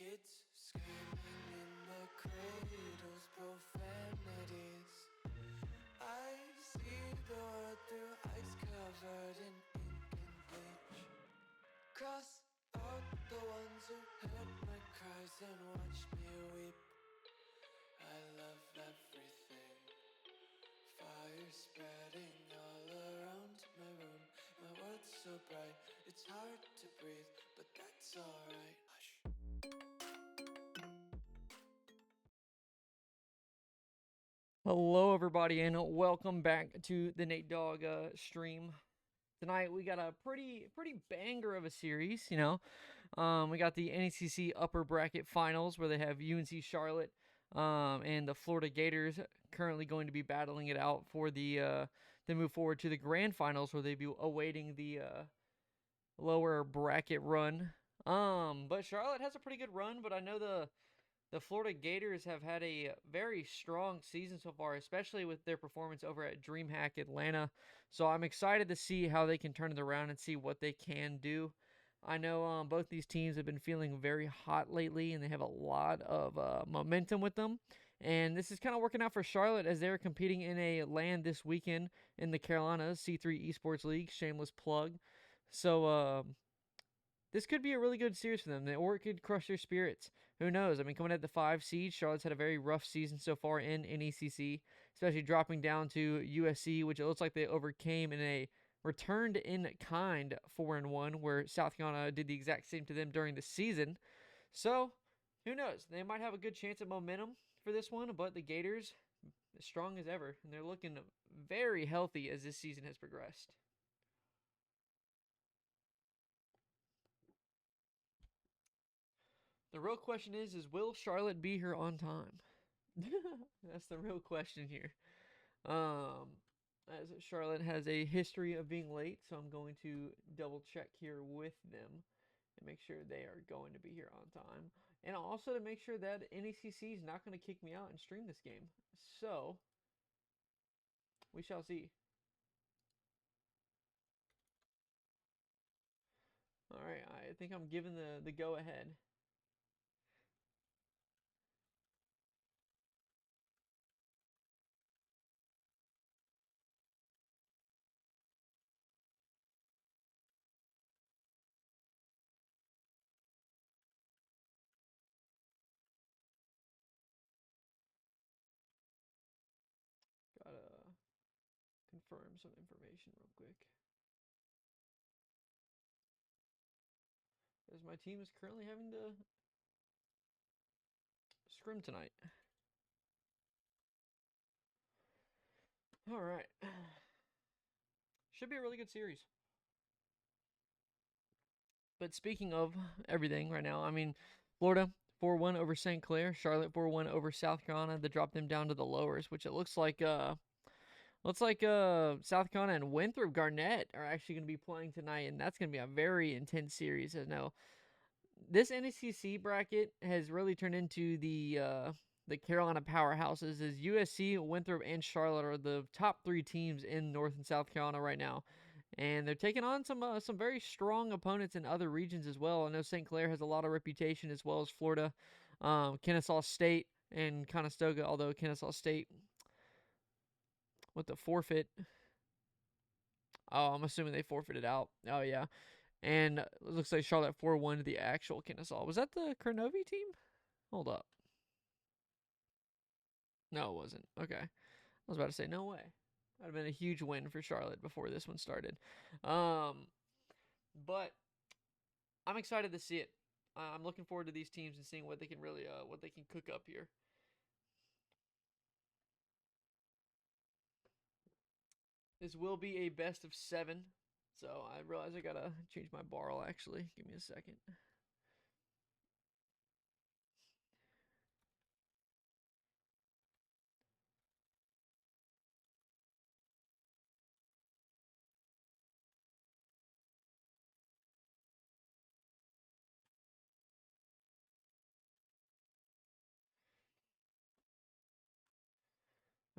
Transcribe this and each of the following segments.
Kids screaming in the cradles, profanities. I see the world through ice covered in ink and bleach. Cross out the ones who heard my cries and watched me weep. I love everything. Fire spreading all around my room. My world's so bright, it's hard to breathe, but that's alright. Hush. Hello, everybody, and welcome back to the Nate Dogg stream. Tonight we got a pretty banger of a series. We got the NECC upper bracket finals where they have UNC Charlotte and the Florida Gators currently going to be battling it out for the move forward to the grand finals where they be awaiting the lower bracket run. But Charlotte has a pretty good run, but I know the Florida Gators have had a very strong season so far, especially with their performance over at DreamHack Atlanta. So I'm excited to see how they can turn it around and see what they can do. I know both these teams have been feeling very hot lately, and they have a lot of momentum with them. And this is kind of working out for Charlotte as they're competing in a LAN this weekend in the Carolinas C3 Esports League. Shameless plug. So this could be a really good series for them, or it could crush their spirits. Who knows? I mean, coming at the 5 seed, Charlotte's had a very rough season so far in NECC, especially dropping down to USC, which it looks like they overcame in a returned in kind 4-1, where South Carolina did the exact same to them during the season. So, who knows? They might have a good chance at momentum for this one, but the Gators, as strong as ever, and they're looking very healthy as this season has progressed. The real question is will Charlotte be here on time? That's the real question here. Um, as Charlotte has a history of being late, so I'm going to double check here with them and make sure they are going to be here on time. And also to make sure that NECC is not going to kick me out and stream this game. So, we shall see. Alright, I think I'm giving the go ahead. Gotta confirm some information real quick. As my team is currently having to scrim tonight. Alright. Should be a really good series. But speaking of everything right now, I mean, Florida 4-1 over St. Clair, Charlotte 4-1 over South Carolina. That dropped them down to the lowers, which it looks like South Carolina and Winthrop Garnett are actually going to be playing tonight, and that's going to be a very intense series. I know this NECC bracket has really turned into the Carolina powerhouses. As USC, Winthrop, and Charlotte are the top 3 teams in North and South Carolina right now, and they're taking on some very strong opponents in other regions as well. I know St. Clair has a lot of reputation as well as Florida, Kennesaw State, and Conestoga. Although Kennesaw State with the forfeit. Oh, I'm assuming they forfeited out. Oh yeah, and it looks like Charlotte 4-1 to the actual Kennesaw. Was that the Kernovi team? Hold up. No, it wasn't. Okay. I was about to say, no way. That would have been a huge win for Charlotte before this one started. Um, but I'm excited to see it. I'm looking forward to these teams and seeing what they can really, what they can cook up here. This will be a best of 7. So I realize I gotta change my barrel actually. Give me a second.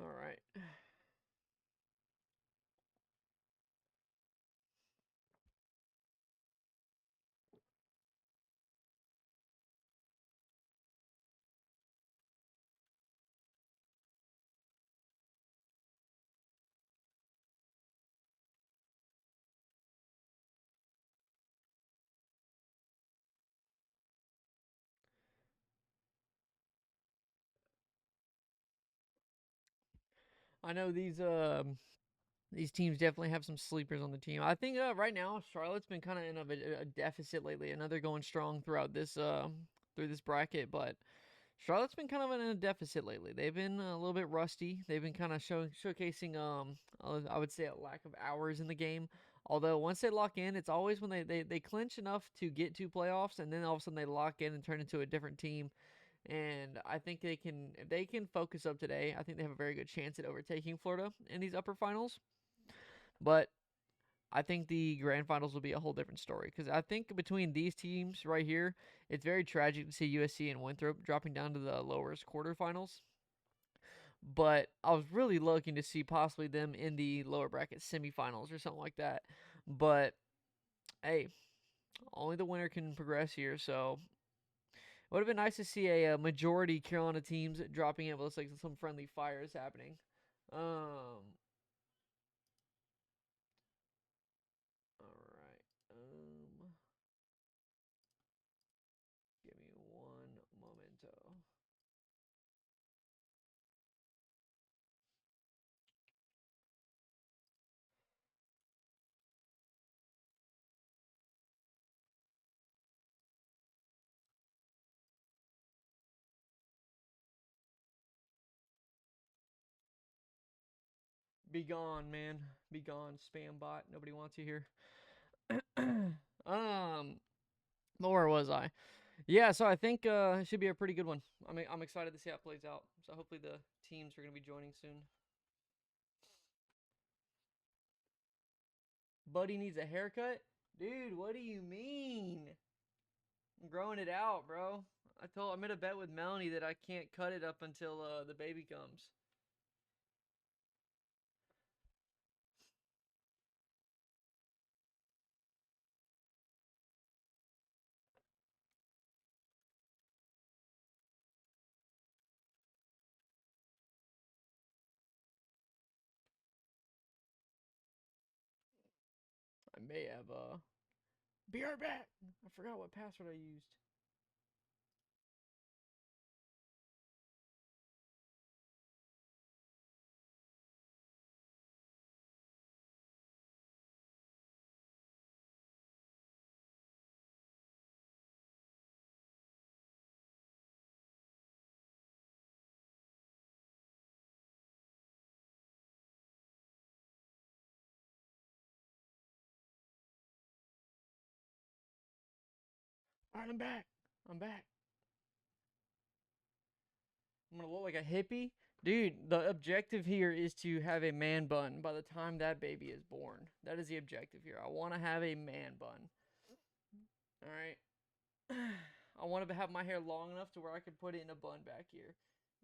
All right. I know these teams definitely have some sleepers on the team. I think right now Charlotte's been kind of in a deficit lately. I know they're going strong throughout this through this bracket, but Charlotte's been kind of in a deficit lately. They've been a little bit rusty. They've been kind of showcasing I would say a lack of hours in the game. Although once they lock in, it's always when they clinch enough to get to playoffs, and then all of a sudden they lock in and turn into a different team. And I think they can if they can focus up today. I think they have a very good chance at overtaking Florida in these upper finals. But I think the grand finals will be a whole different story because I think between these teams right here, it's very tragic to see USC and Winthrop dropping down to the lowest quarterfinals. But I was really looking to see possibly them in the lower bracket semifinals or something like that. But hey, only the winner can progress here. So it would have been nice to see a majority Carolina teams dropping in. It looks like some friendly fire is happening. All right. Give me one momento. Be gone, man. Be gone, spam bot. Nobody wants you here. But where was I? Yeah, so I think it should be a pretty good one. I'm excited to see how it plays out. So hopefully the teams are gonna be joining soon. Buddy needs a haircut, dude. What do you mean? I'm growing it out, bro. I made a bet with Melanie that I can't cut it up until the baby comes. I may have be right back. I forgot what password I used. All right, I'm back. I'm back. I'm gonna look like a hippie. Dude, the objective here is to have a man bun by the time that baby is born. That is the objective here. I want to have a man bun. All right. I want to have my hair long enough to where I can put it in a bun back here.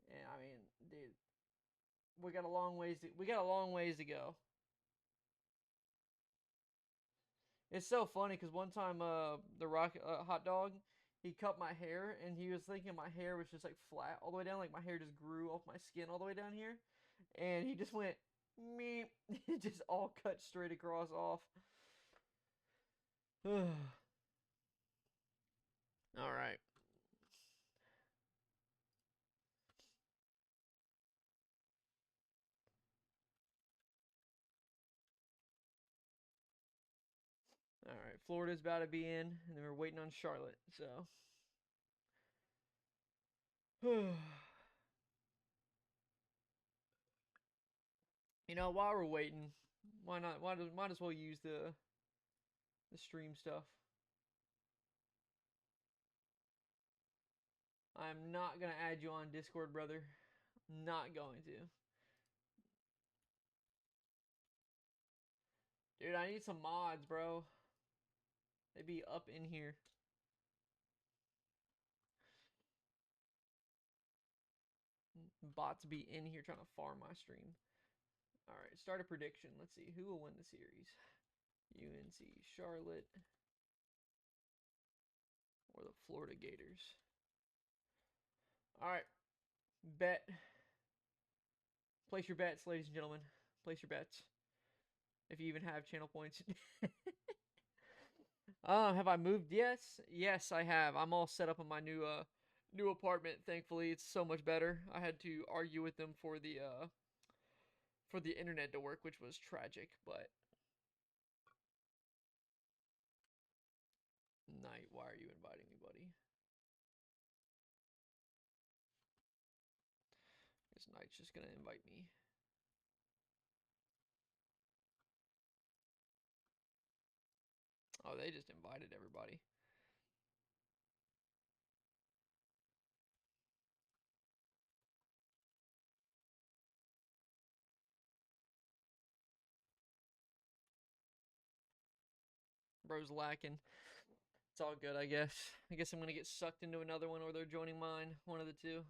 And I mean, dude, we got a long ways to go. It's so funny because one time, the Rock hot dog, he cut my hair and he was thinking my hair was just like flat all the way down, like my hair just grew off my skin all the way down here, and he just went me, it just all cut straight across off. All right, all right. Florida's about to be in, and then we're waiting on Charlotte. So, you know, while we're waiting, why not? Might as well use the stream stuff. I'm not gonna add you on Discord, brother. Not going to. Dude, I need some mods, bro. They be up in here. Bots be in here trying to farm my stream. All right, start a prediction. Let's see who will win the series. UNC Charlotte or the Florida Gators. All right, bet. Place your bets, ladies and gentlemen. Place your bets. If you even have channel points. Have I moved? Yes, I have. I'm all set up in my new apartment. Thankfully, it's so much better. I had to argue with them for the for the internet to work, which was tragic, but Knight, why are you inviting me, buddy? I guess Knight's just gonna invite me. Oh, they just invited everybody. Bro's lacking. It's all good, I guess. I guess I'm gonna get sucked into another one or they're joining mine. One of the two.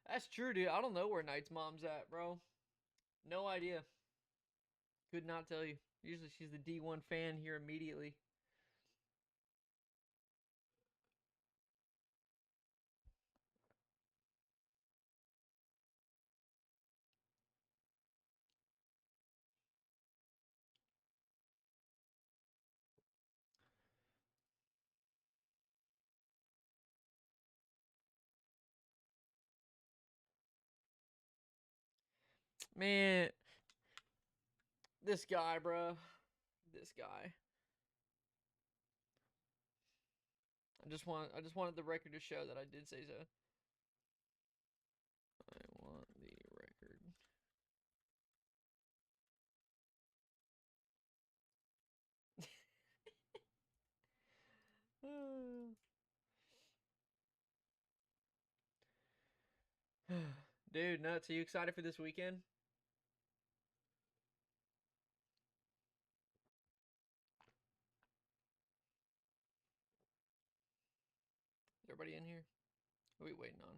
That's true, dude. I don't know where Knight's mom's at, bro. No idea. Could not tell you. Usually she's the D1 fan here immediately. Man, this guy, bro. This guy. I just wanted the record to show that I did say so. I want the record. Dude, nuts. Are you excited for this weekend? Is everybody in here? What are we waiting on?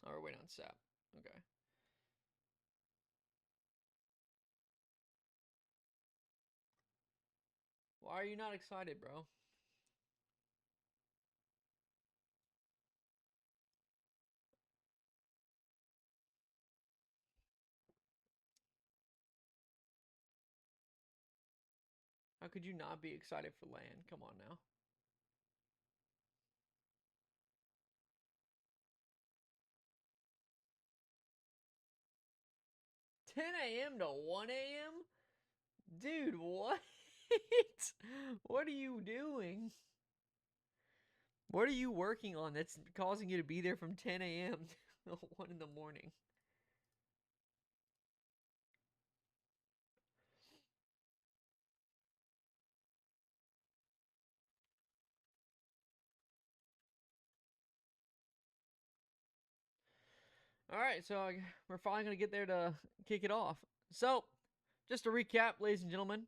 Oh, we're waiting on Sap. Okay. Why are you not excited, bro? How could you not be excited for land? Come on now. $10 a.m. to 1 a.m.? Dude, what? What are you doing? What are you working on that's causing you to be there from 10 a.m. to 1 in the morning? All right, so we're finally going to get there to kick it off. So, just to recap, ladies and gentlemen,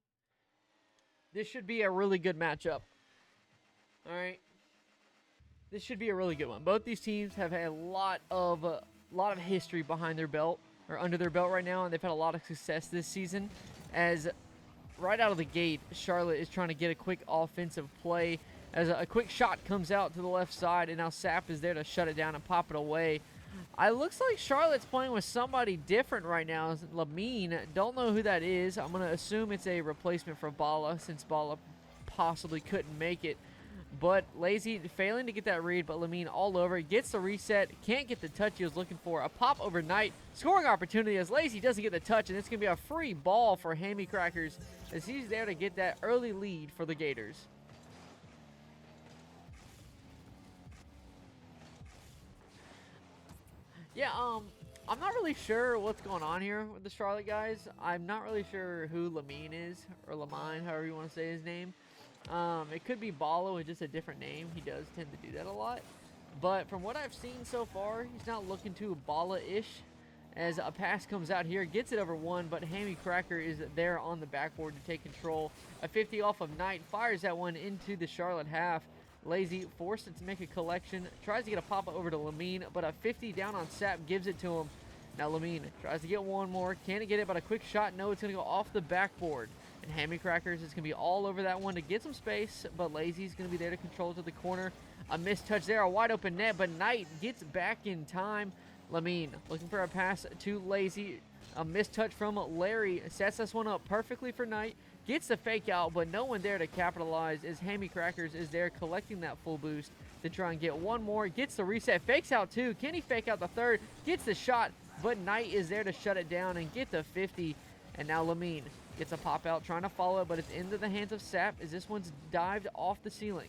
this should be a really good matchup. All right. This should be a really good one. Both these teams have had a lot of history behind their belt or under their belt right now, and they've had a lot of success this season. As right out of the gate, Charlotte is trying to get a quick offensive play as a quick shot comes out to the left side, and now Sap is there to shut it down and pop it away. It looks like Charlotte's playing with somebody different right now. Lamine, don't know who that is. I'm going to assume it's a replacement for Bala since Bala possibly couldn't make it. But Lazy failing to get that read, but Lamine all over. Gets the reset, can't get the touch he was looking for. A pop overnight, scoring opportunity as Lazy doesn't get the touch, and it's going to be a free ball for Hammy Crackers as he's there to get that early lead for the Gators. Yeah, I'm not really sure what's going on here with the Charlotte guys. I'm not really sure who Lamine is, or Lamine, however you want to say his name. It could be Balo with just a different name. He does tend to do that a lot. But from what I've seen so far, he's not looking too Bala-ish. As a pass comes out here, gets it over one, but Hammy Cracker is there on the backboard to take control. A 50 off of Knight, fires that one into the Charlotte half. Lazy forced it to make a collection, tries to get a pop over to Lamine, but a 50 down on Sap gives it to him. Now Lamine tries to get one more, can't get it, but a quick shot, no, it's going to go off the backboard. And Hammy Crackers is going to be all over that one to get some space, but Lazy's going to be there to control to the corner. A missed touch there, a wide open net, but Knight gets back in time. Lamine looking for a pass to Lazy. A missed touch from Larry sets this one up perfectly for Knight. Gets the fake out, but no one there to capitalize as Hammy Crackers is there collecting that full boost. to try and get one more. Gets the reset, fakes out 2. Can he fake out the 3rd? Gets the shot, but Knight is there to shut it down and get the 50. And now Lamine gets a pop out, trying to follow it, but it's into the hands of Sap as this one's dived off the ceiling.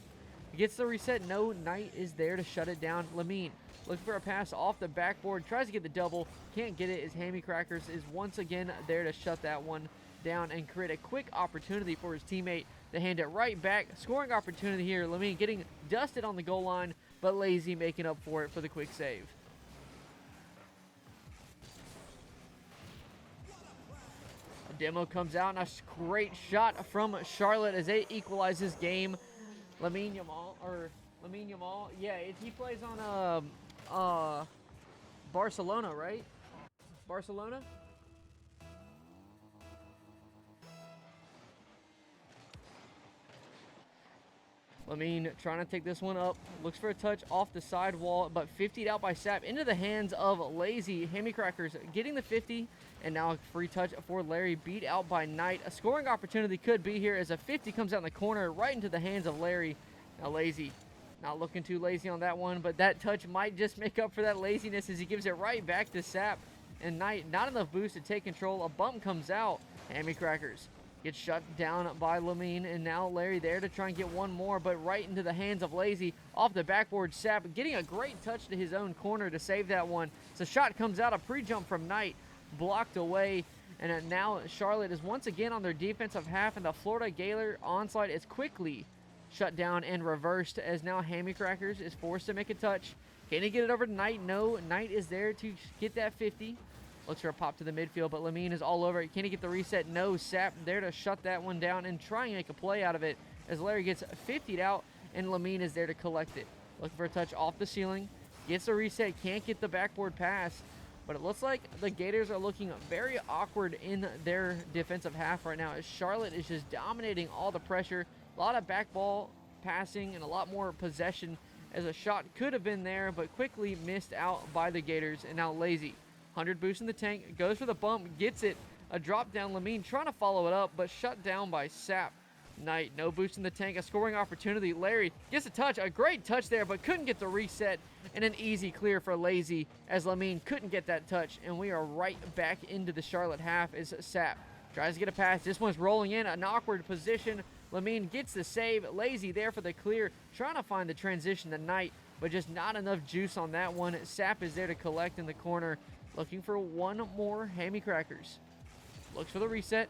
Gets the reset. No, Knight is there to shut it down. Lamine looking for a pass off the backboard. Tries to get the double. Can't get it as Hammy Crackers is once again there to shut that one down and create a quick opportunity for his teammate to hand it right back. Scoring opportunity here. Lamine getting dusted on the goal line, but Lazy making up for it for the quick save. A demo comes out, and a great shot from Charlotte as they equalize this game. Lamine Yamal, yeah, he plays on Barcelona, right? Barcelona? Lamine trying to take this one up. Looks for a touch off the side wall, but 50'd out by Sap into the hands of Lazy. Hammy Crackers getting the 50, and now a free touch for Larry, beat out by Knight. A scoring opportunity could be here as a 50 comes out in the corner right into the hands of Larry. Now Lazy not looking too lazy on that one, but that touch might just make up for that laziness as he gives it right back to Sap. And Knight, not enough boost to take control. A bump comes out. Hammy Crackers gets shut down by Lamine, and now Larry there to try and get one more, but right into the hands of Lazy. Off the backboard, Sap getting a great touch to his own corner to save that one. So shot comes out, a pre-jump from Knight, blocked away, and now Charlotte is once again on their defensive half, and the Florida Gator onslaught is quickly shut down and reversed as now Hammy Crackers is forced to make a touch. Can he get it over to Knight? No, Knight is there to get that 50. Looks for a pop to the midfield, but Lamine is all over it. Can he get the reset? No, Sap there to shut that one down and try and make a play out of it as Larry gets 50'd out and Lamine is there to collect it. Looking for a touch off the ceiling. Gets the reset, can't get the backboard pass, but it looks like the Gators are looking very awkward in their defensive half right now as Charlotte is just dominating all the pressure. A lot of back ball passing and a lot more possession as a shot could have been there, but quickly missed out by the Gators. And now Lazy, 100 boost in the tank, goes for the bump, gets it. A drop down, Lamine trying to follow it up, but shut down by Sap. Knight, no boost in the tank, a scoring opportunity. Larry gets a touch, a great touch there, but couldn't get the reset, and an easy clear for Lazy as Lamine couldn't get that touch, and we are right back into the Charlotte half as Sap tries to get a pass. This one's rolling in, an awkward position. Lamine gets the save. Lazy there for the clear, trying to find the transition to Knight, but just not enough juice on that one. Sap is there to collect in the corner, looking for one more Hammy Crackers. Looks for the reset.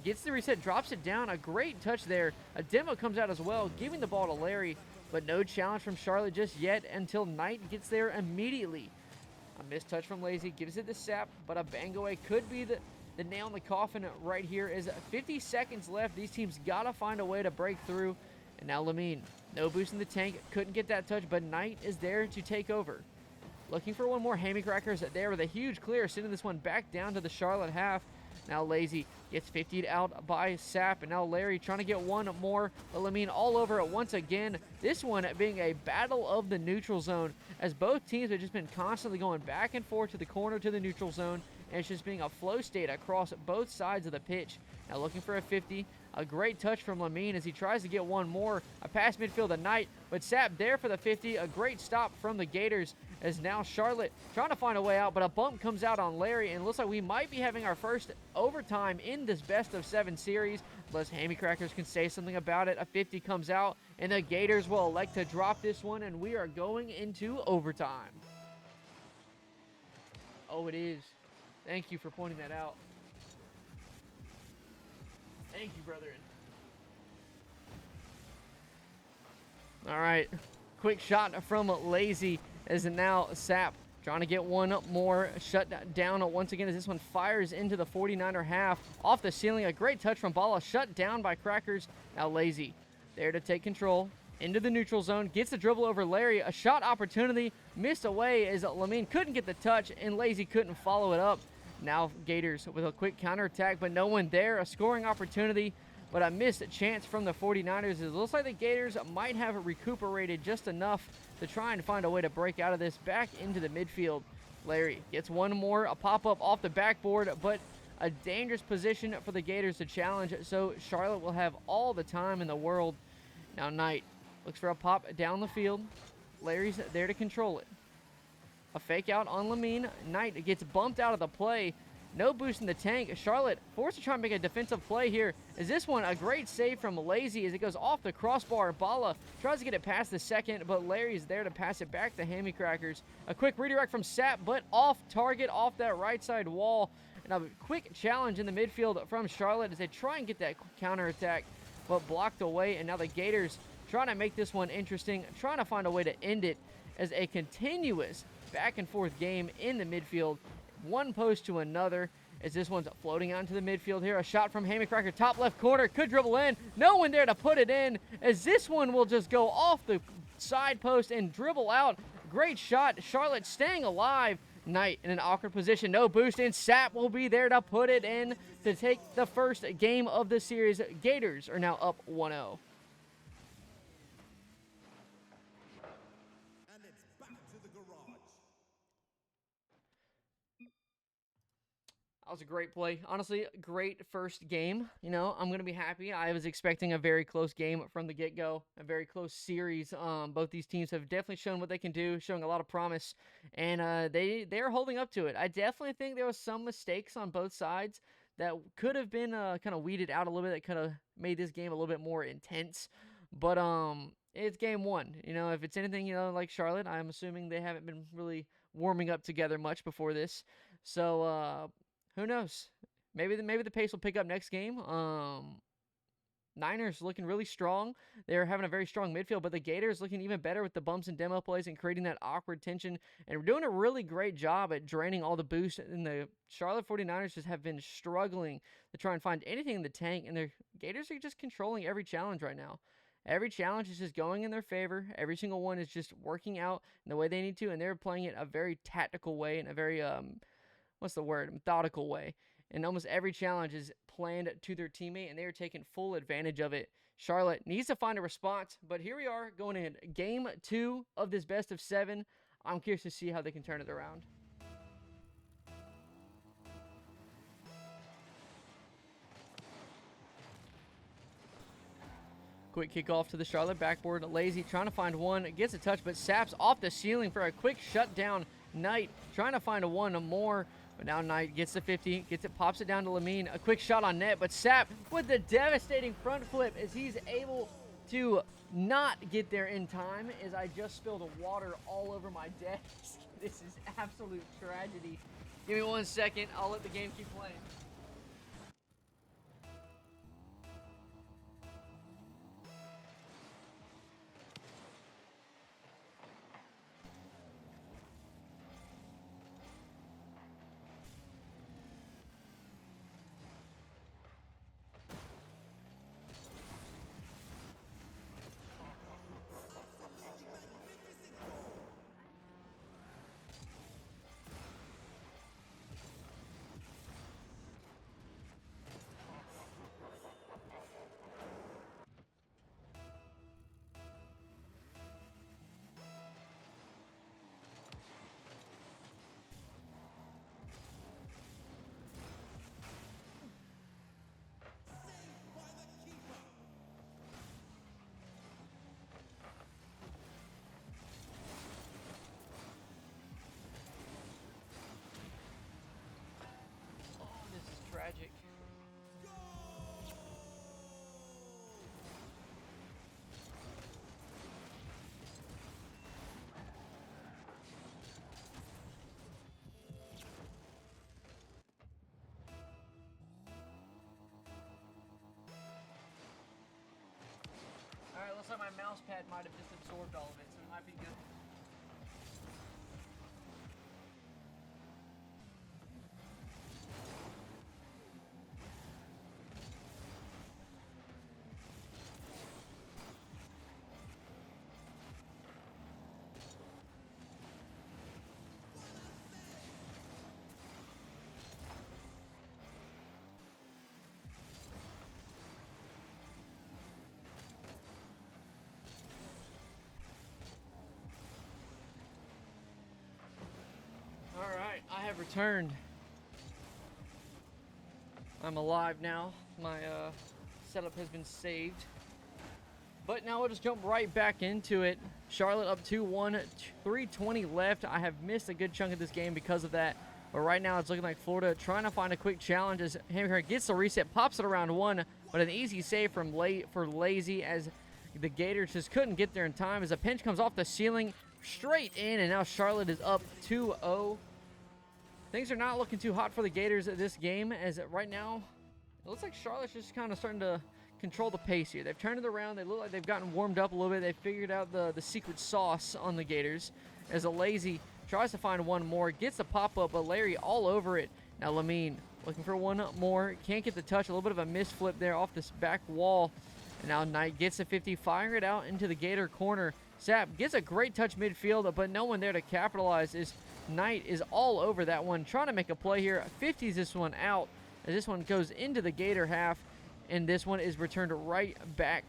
Gets the reset, drops it down. A great touch there. A demo comes out as well, giving the ball to Larry, but no challenge from Charlotte just yet until Knight gets there immediately. A missed touch from Lazy, gives it to Sap, but a bang away could be the nail in the coffin right here. Is 50 seconds left. These teams got to find a way to break through. And now Lamine, no boost in the tank, couldn't get that touch, but Knight is there to take over. Looking for one more. Hammy Crackers there with a huge clear, sending this one back down to the Charlotte half. Now Lazy gets 50'd out by Sap, and now Larry trying to get one more, but Lamine all over it once again. This one being a battle of the neutral zone, as both teams have just been constantly going back and forth to the corner to the neutral zone, and it's just being a flow state across both sides of the pitch. Now looking for a 50. A great touch from Lamine as he tries to get one more. A pass midfield to Knight, but Sap there for the 50. A great stop from the Gators as now Charlotte trying to find a way out, but a bump comes out on Larry, and it looks like we might be having our first overtime in this best-of-7 series, unless Hammy Crackers can say something about it. A 50 comes out, and the Gators will elect to drop this one, and we are going into overtime. Oh, it is. Thank you for pointing that out. Thank you, brethren. All right. Quick shot from Lazy as now Sap trying to get one more. Shut down once again as this one fires into the 49er half. Off the ceiling. A great touch from Bala. Shut down by Crackers. Now Lazy there to take control. Into the neutral zone. Gets the dribble over Larry. A shot opportunity. Missed away as Lamine couldn't get the touch and Lazy couldn't follow it up. Now Gators with a quick counterattack, but no one there. A scoring opportunity, but a missed chance from the 49ers. It looks like the Gators might have recuperated just enough to try and find a way to break out of this back into the midfield. Larry gets one more, a pop-up off the backboard, but a dangerous position for the Gators to challenge, so Charlotte will have all the time in the world. Now Knight Looks for a pop down the field. Larry's there to control it. A fake out on Lamine. Knight gets bumped out of the play. No boost in the tank. Charlotte forced to try and make a defensive play here. Is this one a great save from Lazy as it goes off the crossbar? Bala tries to get it past the second, but Larry's there to pass it back to Hammy Crackers. A quick redirect from Sap, but off target, off that right side wall. And a quick challenge in the midfield from Charlotte as they try and get that counterattack, but blocked away. And now the Gators trying to make this one interesting, trying to find a way to end it as a continuous back and forth game in the midfield. One post to another as this one's floating out into the midfield here. A shot from Hammy Cracker, top left corner, could dribble in. No one there to put it in as this one will just go off the side post and dribble out. Great shot. Charlotte staying alive. Knight in an awkward position. No boost in. Sap will be there to put it in to take the first game of the series. Gators are now up 1-0. That was a great play. Honestly, great first game. You know, I'm going to be happy. I was expecting a very close game from the get-go, a very close series. Both these teams have definitely shown what they can do, showing a lot of promise, and they're holding up to it. I definitely think there was some mistakes on both sides that could have been kind of weeded out a little bit, that could have made this game a little bit more intense. But it's game one. You know, if it's anything, you know, like Charlotte, I'm assuming they haven't been really warming up together much before this. So, who knows? Maybe the pace will pick up next game. Niners looking really strong. They're having a very strong midfield, but the Gators looking even better with the bumps and demo plays and creating that awkward tension. And we're doing a really great job at draining all the boost. And the Charlotte 49ers just have been struggling to try and find anything in the tank. And the Gators are just controlling every challenge right now. Every challenge is just going in their favor. Every single one is just working out in the way they need to. And they're playing it a very tactical way and a very, methodical way. And almost every challenge is planned to their teammate, and they are taking full advantage of it. Charlotte needs to find a response, but here we are going in game 2 of this best of 7. I'm curious to see how they can turn it around. Quick kickoff to the Charlotte backboard. Lazy trying to find one, gets a touch, but Saps off the ceiling for a quick shutdown. Knight trying to find a one more. But now Knight gets the 50, gets it, pops it down to Lamine. A quick shot on net, but Sap with the devastating front flip as he's able to not get there in time as I just spilled water all over my desk. This is absolute tragedy. Give me 1 second. I'll let the game keep playing. Tragic. Alright, looks like my mouse pad might have just absorbed all of it, so it might be good. Alright, I have returned. I'm alive now. My setup has been saved. But now we'll just jump right back into it. Charlotte up 2-1, 3:20 left. I have missed a good chunk of this game because of that. But right now it's looking like Florida trying to find a quick challenge as Hammer gets the reset, pops it around one, but an easy save for Lazy as the Gators just couldn't get there in time as a pinch comes off the ceiling straight in, and now Charlotte is up 2-0. Things are not looking too hot for the Gators at this game as right now it looks like Charlotte's just kind of starting to control the pace here. They've turned it around. They look like they've gotten warmed up a little bit. They figured out the secret sauce on the Gators as a Lazy tries to find one more, gets the pop-up, but Larry all over it. Now Lamine looking for one more, can't get the touch. A little bit of a misflip there off this back wall. And now Knight gets the 50, firing it out into the Gator corner. Sapp gets a great touch midfield, but no one there to capitalize as Knight is all over that one, trying to make a play here. 50s this one out as this one goes into the Gator half, and this one is returned right back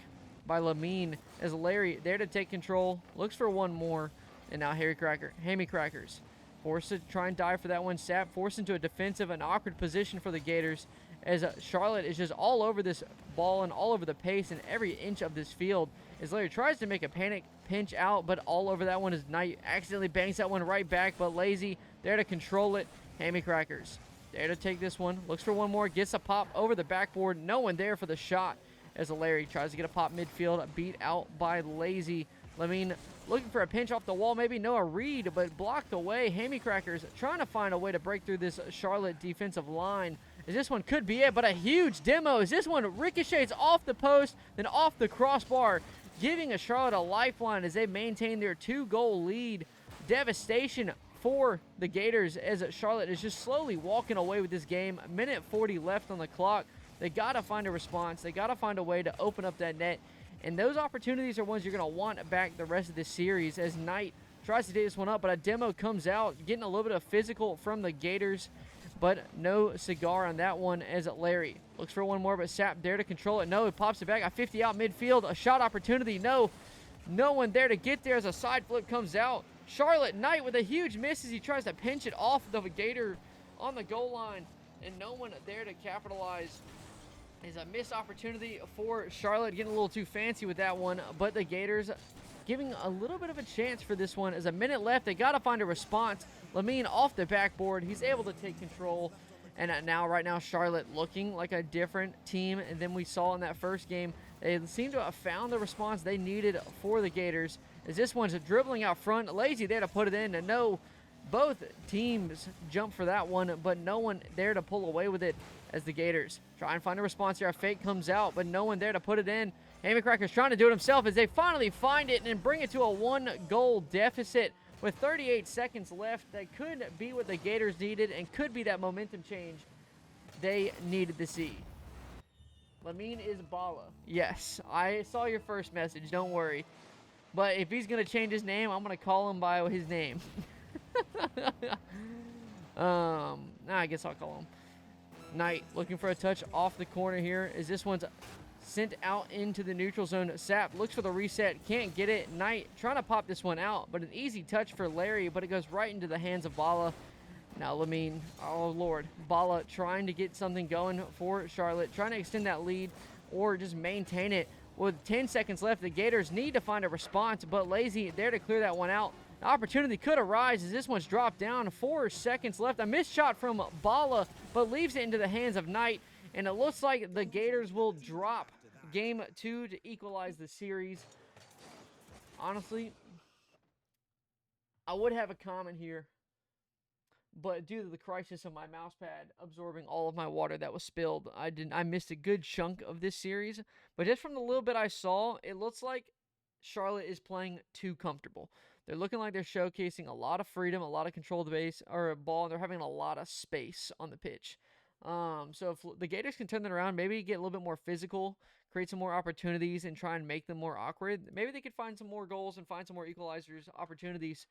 by Lamine as Larry there to take control, looks for one more, and now Hammy Crackers forced to try and dive for that one. Sapp forced into a defensive and awkward position for the Gators as Charlotte is just all over this ball and all over the pace in every inch of this field as Larry tries to make a panic pinch out, but all over that one is Knight accidentally bangs that one right back, but Lazy there to control it. Hammy Crackers there to take this one, looks for one more, gets a pop over the backboard, no one there for the shot as Larry tries to get a pop midfield, beat out by Lazy. Lamine looking for a pinch off the wall, maybe Noah Reed, but blocked away. Hammy Crackers trying to find a way to break through this Charlotte defensive line. As this one could be it, but a huge demo as this one ricochets off the post, then off the crossbar, giving a Charlotte a lifeline as they maintain their 2-goal lead. Devastation for the Gators as Charlotte is just slowly walking away with this game. Minute 40 left on the clock. They got to find a response. They got to find a way to open up that net. And those opportunities are ones you're going to want back the rest of this series as Knight tries to take this one up, but a demo comes out, getting a little bit of physical from the Gators, but no cigar on that one as Larry looks for one more, but Sapp there to control it. No, he pops it back. A 50 out midfield, a shot opportunity. No one there to get there as a side flip comes out. Charlotte Knight with a huge miss as he tries to pinch it off of the Gator on the goal line, and no one there to capitalize. Is a missed opportunity for Charlotte, getting a little too fancy with that one, but the Gators giving a little bit of a chance for this one. As a minute left, they got to find a response. Lamine off the backboard, he's able to take control, and right now Charlotte looking like a different team than we saw in that first game. They seem to have found the response they needed for the Gators, as this one's dribbling out front. Lazy there to put it in, and no, both teams jump for that one, but no one there to pull away with it as the Gators try and find a response here. A fake comes out, but no one there to put it in. Hammy Cracker's trying to do it himself as they finally find it and bring it to a 1-goal deficit with 38 seconds left. That could be what the Gators needed and could be that momentum change they needed to see. Lamine is Bala. Yes, I saw your first message, don't worry. But if he's going to change his name, I'm going to call him by his name. I guess I'll call him Knight looking for a touch off the corner here as this one's sent out into the neutral zone. Sapp looks for the reset, can't get it. Knight trying to pop this one out, but an easy touch for Larry, but it goes right into the hands of Bala. Now Lamine, oh Lord, Bala trying to get something going for Charlotte, trying to extend that lead or just maintain it. With 10 seconds left, the Gators need to find a response, but Lazy there to clear that one out. The opportunity could arise as this one's dropped down. 4 seconds left. A missed shot from Bala, but leaves it into the hands of Knight. And it looks like the Gators will drop game 2 to equalize the series. Honestly, I would have a comment here, but due to the crisis of my mouse pad absorbing all of my water that was spilled, I missed a good chunk of this series. But just from the little bit I saw, it looks like Charlotte is playing too comfortable. They're looking like they're showcasing a lot of freedom, a lot of control of the base or a ball, and they're having a lot of space on the pitch. So if the Gators can turn that around, maybe get a little bit more physical, create some more opportunities, and try and make them more awkward, maybe they could find some more goals and find some more equalizers, opportunities.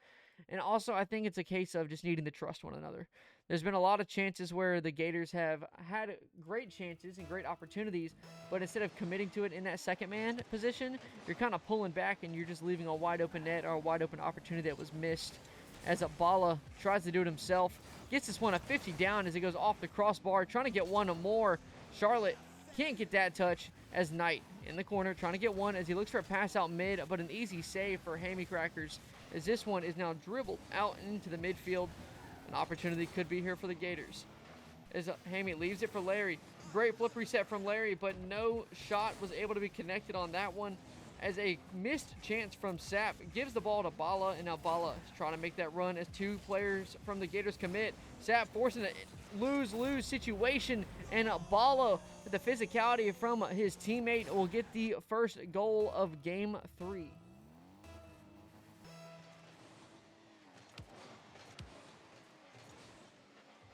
And also, I think it's a case of just needing to trust one another. There's been a lot of chances where the Gators have had great chances and great opportunities, but instead of committing to it in that second man position, you're kind of pulling back and you're just leaving a wide open net or a wide open opportunity that was missed. As Bala tries to do it himself, gets this one a 50 down as he goes off the crossbar, trying to get one more. Charlotte can't get that touch as Knight in the corner, trying to get one as he looks for a pass out mid, but an easy save for Hammy Crackers as this one is now dribbled out into the midfield. An opportunity could be here for the Gators. As Hammy leaves it for Larry. Great flip reset from Larry, but no shot was able to be connected on that one as a missed chance from Sap gives the ball to Bala, and now Bala is trying to make that run as two players from the Gators commit. Sap forcing a lose-lose situation, and Bala, with the physicality from his teammate, will get the first goal of Game 3.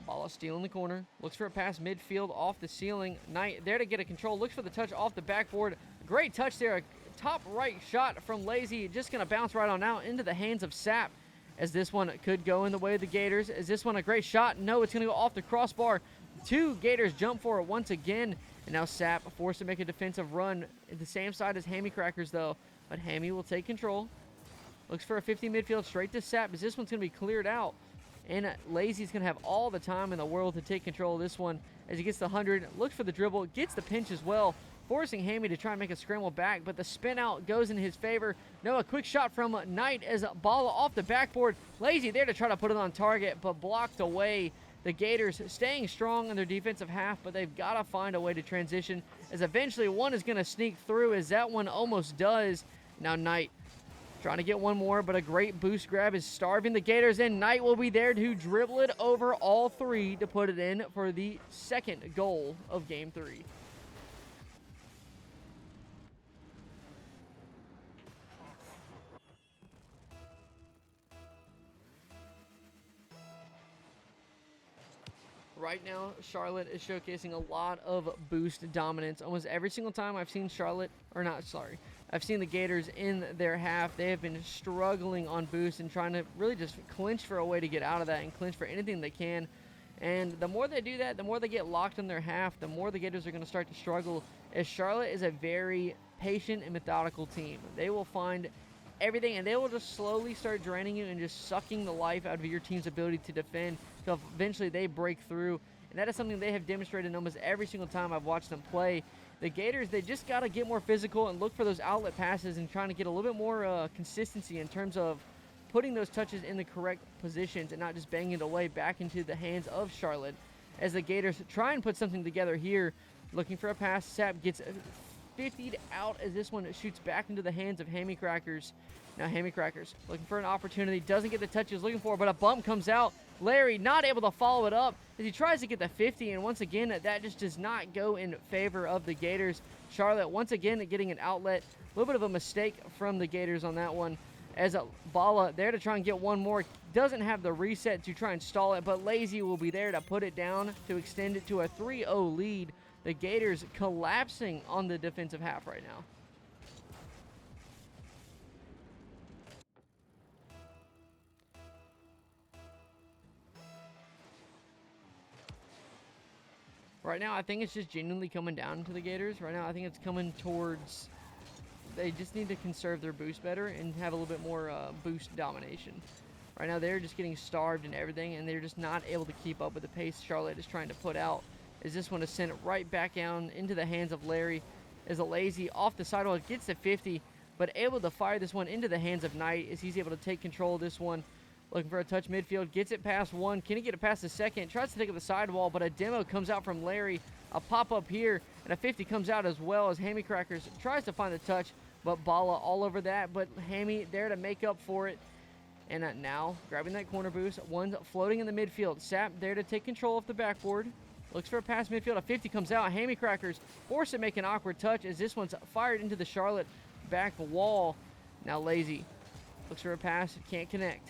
Bala stealing the corner, looks for a pass midfield off the ceiling. Knight there to get a control, looks for the touch off the backboard. Great touch there, a top right shot from Lazy, just going to bounce right on out into the hands of Sap, as this one could go in the way of the Gators. Is this one a great shot? No, it's going to go off the crossbar. Two Gators jump for it once again, and now Sap forced to make a defensive run at the same side as Hammy Crackers, though. But Hammy will take control. Looks for a 50 midfield straight to Sap, as this one's going to be cleared out. And Lazy's going to have all the time in the world to take control of this one as he gets the 100. Looks for the dribble, gets the pinch as well, forcing Hammy to try and make a scramble back, but the spin out goes in his favor. No, a quick shot from Knight as Bala off the backboard. Lazy there to try to put it on target, but blocked away. The Gators staying strong in their defensive half, but they've got to find a way to transition, as eventually one is going to sneak through, as that one almost does. Now Knight trying to get one more, but a great boost grab is starving the Gators, and Knight will be there to dribble it over all three to put it in for the second goal of Game 3. Right now, Charlotte is showcasing a lot of boost dominance. Almost every single time I've seen I've seen the Gators in their half, they have been struggling on boost and trying to really just clinch for a way to get out of that and clinch for anything they can. And the more they do that, the more they get locked in their half, the more the Gators are going to start to struggle, as Charlotte is a very patient and methodical team. They will find everything, and they will just slowly start draining you and just sucking the life out of your team's ability to defend until eventually they break through. And that is something they have demonstrated almost every single time I've watched them play. The Gators, they just got to get more physical and look for those outlet passes and trying to get a little bit more consistency in terms of putting those touches in the correct positions and not just banging it away back into the hands of Charlotte. As the Gators try and put something together here, looking for a pass, Sap gets 50'd out as this one shoots back into the hands of Hammy Crackers. Now Hammy Crackers looking for an opportunity, doesn't get the touch he was looking for, but a bump comes out. Larry not able to follow it up as he tries to get the 50, and once again, that just does not go in favor of the Gators. Charlotte once again getting an outlet. A little bit of a mistake from the Gators on that one, as Bala there to try and get one more. Doesn't have the reset to try and stall it, but Lazy will be there to put it down to extend it to a 3-0 lead. The Gators collapsing on the defensive half right now. Right now, I think it's just genuinely coming down to the Gators. Right now, I think it's coming towards, they just need to conserve their boost better and have a little bit more boost domination. Right now, they're just getting starved and everything, and they're just not able to keep up with the pace Charlotte is trying to put out. As this one is sent right back down into the hands of Larry, as a Lazy off the sidewall gets to 50, but able to fire this one into the hands of Knight as he's able to take control of this one. Looking for a touch midfield, gets it past one. Can he get it past the second? Tries to take up the sidewall, but a demo comes out from Larry. A pop-up here, and a 50 comes out as well as Hammy Crackers tries to find the touch, but Bala all over that. But Hammy there to make up for it. And now grabbing that corner boost. One's floating in the midfield. Sap there to take control of the backboard. Looks for a pass midfield. A 50 comes out. Hammy Crackers forced to make an awkward touch as this one's fired into the Charlotte back wall. Now Lazy looks for a pass. Can't connect.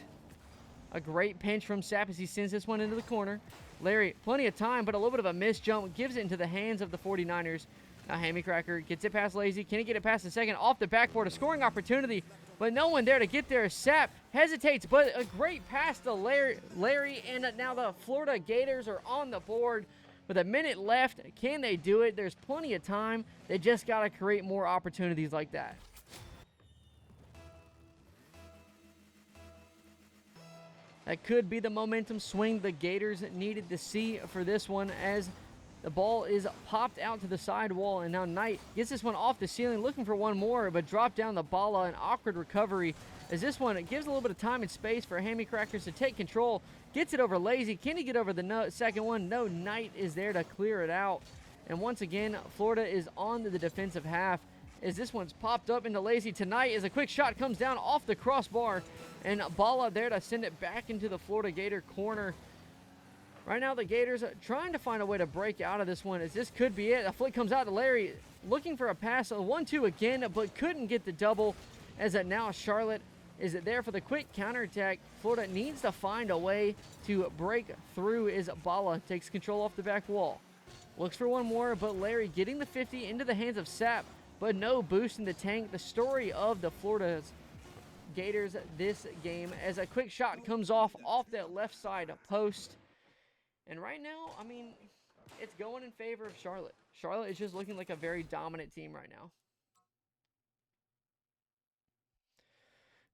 A great pinch from Sap as he sends this one into the corner. Larry, plenty of time, but a little bit of a missed jump. Gives it into the hands of the 49ers. Now Hammy Cracker gets it past Lazy. Can he get it past the second? Off the backboard. A scoring opportunity, but no one there to get there. Sap hesitates, but a great pass to Larry, and now the Florida Gators are on the board. With a minute left, can they do it? There's plenty of time. They just got to create more opportunities like that. That could be the momentum swing the Gators needed to see for this one, as The ball is popped out to the side wall, and now Knight gets this one off the ceiling, looking for one more, but dropped down the balla. An awkward recovery as this one gives a little bit of time and space for Hammy Crackers to take control. Gets it over Lazy. Can he get over the second one? No, Knight is there to clear it out. And once again, Florida is on the defensive half as this one's popped up into Lazy tonight as a quick shot comes down off the crossbar, and Balla there to send it back into the Florida Gator corner. Right now, the Gators are trying to find a way to break out of this one, as this could be it. A flick comes out to Larry, looking for a pass, a 1-2 again, but couldn't get the double, as now Charlotte is there for the quick counterattack. Florida needs to find a way to break through as Balla takes control off the back wall. Looks for one more, but Larry getting the 50 into the hands of Sapp, but no boost in the tank. The story of the Florida Gators this game, as a quick shot comes off that left side post. And right now, I mean, it's going in favor of Charlotte. Charlotte is just looking like a very dominant team right now.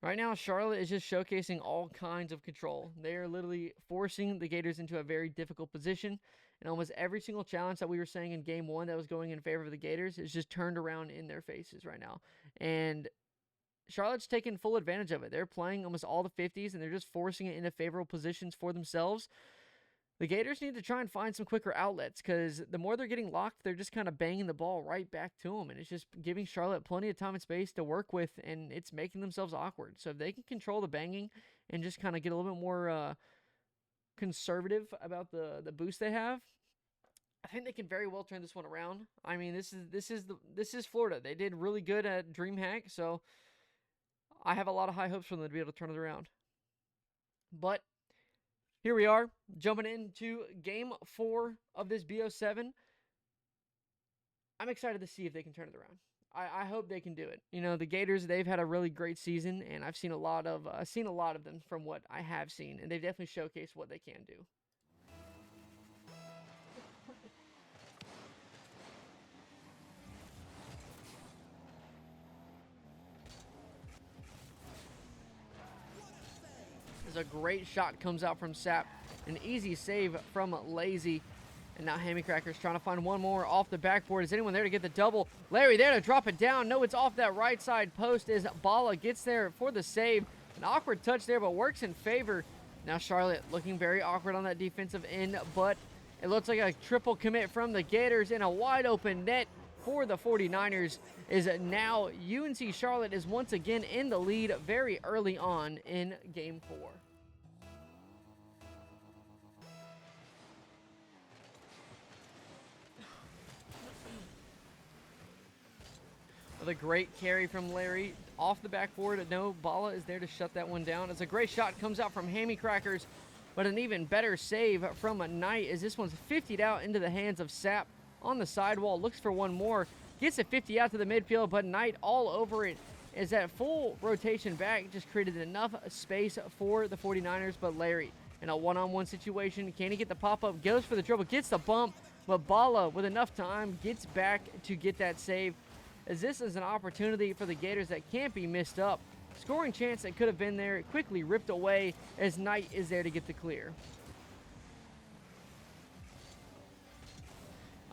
Right now, Charlotte is just showcasing all kinds of control. They are literally forcing the Gators into a very difficult position. And almost every single challenge that we were saying in game one that was going in favor of the Gators is just turned around in their faces right now. And Charlotte's taking full advantage of it. They're playing almost all the 50s, and they're just forcing it into favorable positions for themselves. The Gators need to try and find some quicker outlets, because the more they're getting locked, they're just kind of banging the ball right back to them, and it's just giving Charlotte plenty of time and space to work with, and it's making themselves awkward. So if they can control the banging and just kind of get a little bit more conservative about the boost they have, I think they can very well turn this one around. I mean, this is Florida. They did really good at DreamHack, so I have a lot of high hopes for them to be able to turn it around. But here we are, jumping into game 4 of this BO7. I'm excited to see if they can turn it around. I hope they can do it. You know, the Gators, they've had a really great season, and I've seen a lot of them from what I have seen, and they've definitely showcased what they can do. A great shot comes out from Sapp. An easy save from Lazy. And now Hammy Crackers trying to find one more off the backboard. Is anyone there to get the double? Larry there to drop it down. No, it's off that right side post as Balla gets there for the save. An awkward touch there, but works in favor. Now Charlotte looking very awkward on that defensive end, but it looks like a triple commit from the Gators, in a wide open net for the 49ers. Is now UNC Charlotte is once again in the lead very early on in game 4. With a great carry from Larry off the backboard. No, Balla is there to shut that one down. As a great shot comes out from Hammy Crackers, but an even better save from Knight as this one's 50'd out into the hands of Sapp on the sidewall. Looks for one more. Gets a 50 out to the midfield, but Knight all over it as that full rotation back just created enough space for the 49ers. But Larry in a one-on-one situation, can he get the pop-up? Goes for the dribble, gets the bump, but Balla with enough time gets back to get that save, as this is an opportunity for the Gators that can't be missed up. Scoring chance that could have been there, quickly ripped away as Knight is there to get the clear.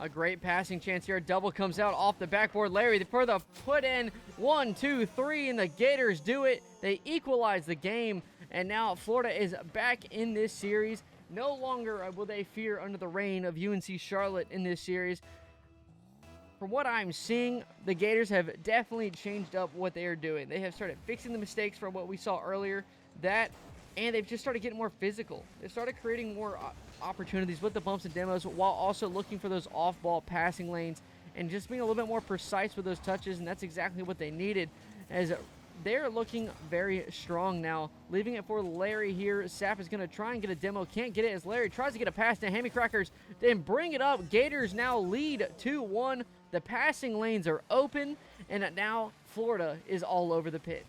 A great passing chance here. Double comes out off the backboard. Larry for the put in. 1, 2, 3, and the Gators do it. They equalize the game, and now Florida is back in this series. No longer will they fear under the reign of UNC Charlotte in this series. From what I'm seeing, the Gators have definitely changed up what they are doing. They have started fixing the mistakes from what we saw earlier, and they've just started getting more physical. They've started creating more opportunities with the bumps and demos, while also looking for those off-ball passing lanes and just being a little bit more precise with those touches, and that's exactly what they needed, as they're looking very strong now. Leaving it for Larry here. Sapp is going to try and get a demo. Can't get it as Larry tries to get a pass to Hammy Crackers, then bring it up. Gators now lead 2-1. The passing lanes are open, and now Florida is all over the pitch.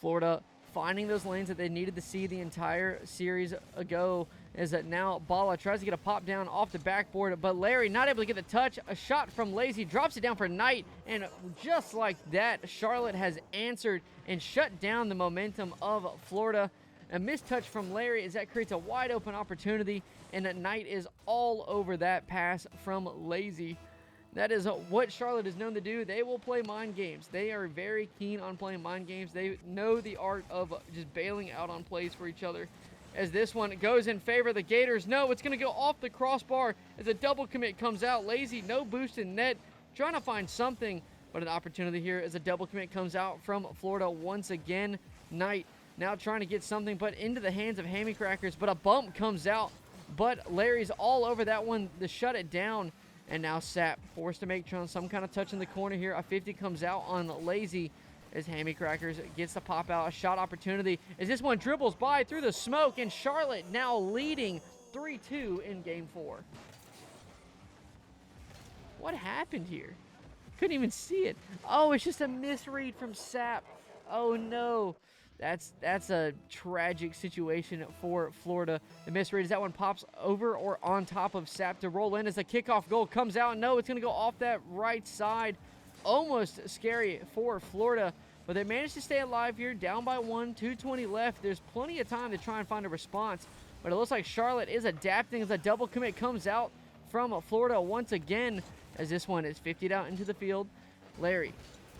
Florida finding those lanes that they needed to see the entire series ago. Is that now Bala tries to get a pop down off the backboard, but Larry not able to get the touch. A shot from Lazy drops it down for Knight, and just like that, Charlotte has answered and shut down the momentum of Florida. A missed touch from Larry as that creates a wide open opportunity, and Knight is all over that pass from Lazy. That is what Charlotte is known to do. They will play mind games. They are very keen on playing mind games. They know the art of just bailing out on plays for each other. As this one goes in favor of the Gators. No, it's going to go off the crossbar as a double commit comes out. Lazy, no boost in net, trying to find something, but an opportunity here as a double commit comes out from Florida once again. Knight now trying to get something, but into the hands of Hammy Crackers, but a bump comes out, but Larry's all over that one to shut it down. And now Sap forced to make some kind of touch in the corner here. A 50 comes out on Lazy as Hammy Crackers gets the pop out. A shot opportunity as this one dribbles by through the smoke, and Charlotte now leading 3-2 in Game 4. What happened here? Couldn't even see it. Oh, it's just a misread from Sap. Oh, no. That's a tragic situation for Florida. The misread as that one pops over or on top of Sap to roll in as the kickoff goal comes out. No, it's going to go off that right side. Almost scary for Florida, but they managed to stay alive here, down by 1, 2:20 left. There's plenty of time to try and find a response, but it looks like Charlotte is adapting as a double commit comes out from Florida once again, as this one is 50'd out into the field. Larry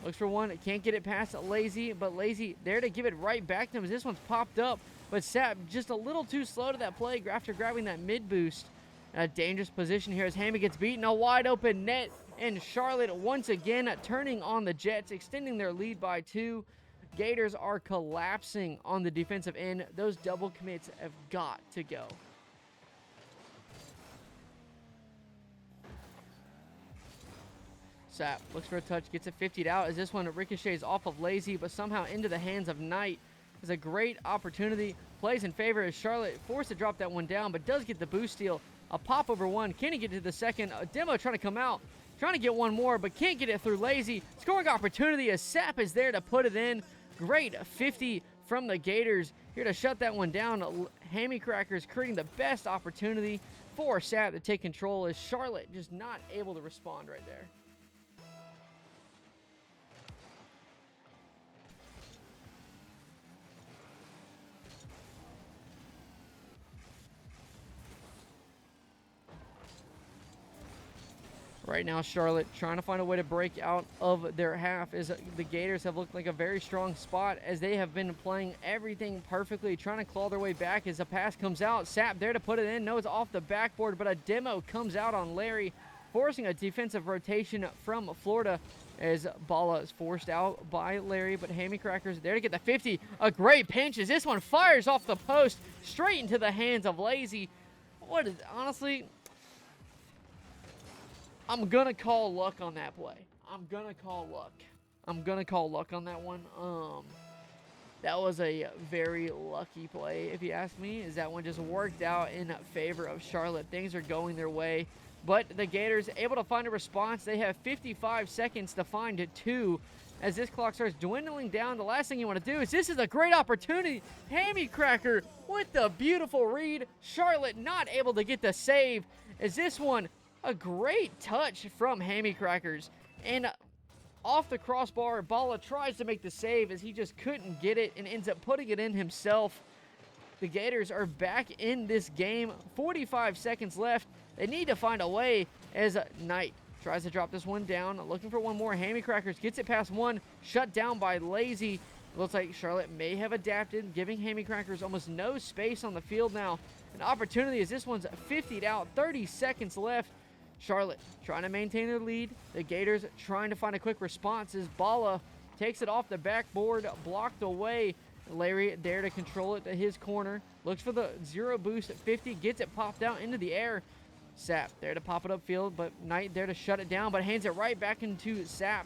looks for one, can't get it past Lazy, but Lazy there to give it right back to him as this one's popped up, but Sap just a little too slow to that play after grabbing that mid boost. A dangerous position here as Hammy gets beaten, a wide open net, and Charlotte once again turning on the Jets, extending their lead by 2. Gators are collapsing on the defensive end. Those double commits have got to go. Sap looks for a touch, gets it 50'd out as this one ricochets off of Lazy, but somehow into the hands of Knight. It's a great opportunity. Plays in favor as Charlotte forced to drop that one down, but does get the boost steal. A pop over one. Can he get to the second? A demo trying to come out. Trying to get one more, but can't get it through Lazy. Scoring opportunity as Sap is there to put it in. Great 50 from the Gators. Here to shut that one down. Hammy Crackers creating the best opportunity for Sap to take control as Charlotte just not able to respond right there. Right now, Charlotte trying to find a way to break out of their half as the Gators have looked like a very strong spot as they have been playing everything perfectly, trying to claw their way back as a pass comes out. Sap there to put it in. No, it's off the backboard, but a demo comes out on Larry, forcing a defensive rotation from Florida as Bala is forced out by Larry, but Hammy Crackers there to get the 50. A great pinch as this one fires off the post straight into the hands of Lazy. Honestly, I'm going to call luck on that play. I'm going to call luck on that one. That was a very lucky play, if you ask me, as that one just worked out in favor of Charlotte. Things are going their way, but the Gators able to find a response. They have 55 seconds to find 2 as this clock starts dwindling down. The last thing you want to do is this is a great opportunity. Hammy Cracker with the beautiful read. Charlotte not able to get the save as this one, a great touch from Hammy Crackers, and off the crossbar, Bala tries to make the save as he just couldn't get it and ends up putting it in himself. The Gators are back in this game. 45 seconds left. They need to find a way as Knight tries to drop this one down, looking for one more. Hammy Crackers gets it past one, shut down by Lazy. Looks like Charlotte may have adapted, giving Hammy Crackers almost no space on the field now. An opportunity as this one's 50'd out, 30 seconds left. Charlotte trying to maintain their lead. The Gators trying to find a quick response as Bala takes it off the backboard, blocked away. Larry there to control it to his corner. Looks for the zero boost at 50, gets it popped out into the air. Sap there to pop it upfield, but Knight there to shut it down, but hands it right back into Sap.